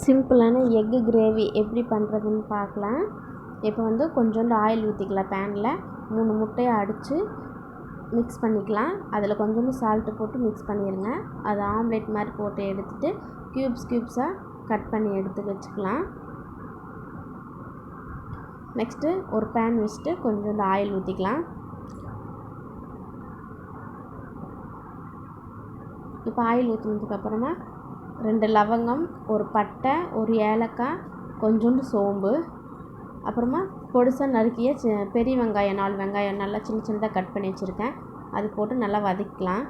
சிம்பிளான egg gravy எப்படி பண்ணுறதுன்னு பார்க்கலாம். இப்போ வந்து கொஞ்சோண்டு ஆயில் ஊற்றிக்கலாம். பேனில் 3 முட்டையை அடித்து மிக்ஸ் பண்ணிக்கலாம். அதில் கொஞ்சோண்டு சால்ட்டு போட்டு மிக்ஸ் பண்ணிடுங்க. அது ஆம்லேட் மாதிரி போட்டு எடுத்துகிட்டு க்யூப்ஸாக கட் பண்ணி எடுத்து வச்சுக்கலாம். நெக்ஸ்ட்டு ஒரு பேன் வச்சுட்டு கொஞ்சோண்டு ஆயில் ஊற்றிக்கலாம். இப்போ ஆயில் ஊற்றினதுக்கப்புறமா 2 லவங்கம், ஒரு பட்டை, ஒரு ஏலக்காய், கொஞ்சோண்டு சோம்பு, அப்புறமா பொடிசாக நறுக்கிய பெரிய வெங்காயம் 4 வெங்காயம் நல்லா சின்ன சின்னதாக கட் பண்ணி வச்சுருக்கேன். அது போட்டு நல்லா வதக்கலாம்.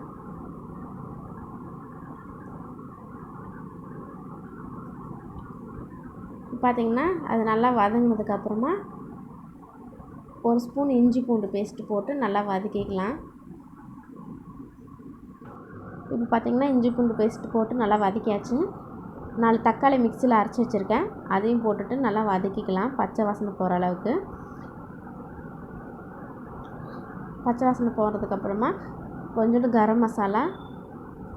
பார்த்திங்கன்னா அது நல்லா வதங்கினதுக்கப்புறமா 1 ஸ்பூன் இஞ்சி பூண்டு பேஸ்ட்டு போட்டு நல்லா வதக்கிக்கலாம். இப்போ பார்த்திங்கன்னா இஞ்சி பூண்டு பேஸ்ட்டு போட்டு நல்லா வதக்கியாச்சு. 4 தக்காளி மிக்சியில் அரைச்சி வச்சுருக்கேன். அதையும் போட்டுட்டு நல்லா வதக்கிக்கலாம். பச்சை வாசனை போகிற அளவுக்கு. பச்சை வாசனை போகிறதுக்கப்புறமா கொஞ்சோண்டு கரம் மசாலா,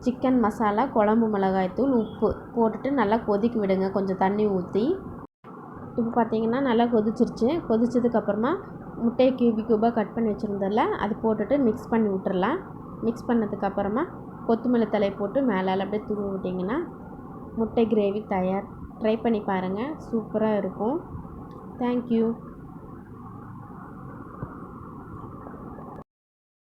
சிக்கன் மசாலா, குழம்பு மிளகாய்த்தூள், உப்பு போட்டுட்டு நல்லா கொதிக்க விடுங்க கொஞ்சம் தண்ணி ஊற்றி. இப்போ பார்த்திங்கன்னா நல்லா கொதிச்சிருச்சு. கொதிச்சதுக்கப்புறமா முட்டையை க்யூபாக கட் பண்ணி வச்சுருந்ததில்ல அது போட்டுட்டு மிக்ஸ் பண்ணி விட்டுறலாம். மிக்ஸ் பண்ணதுக்கப்புறமா கொத்தமல்லி தழை போட்டு மேலே அப்படியே தூவி விட்டிங்கன்னா முட்டை கிரேவி தயார். ட்ரை பண்ணி பாருங்கள், சூப்பராக இருக்கும். தேங்க்யூ.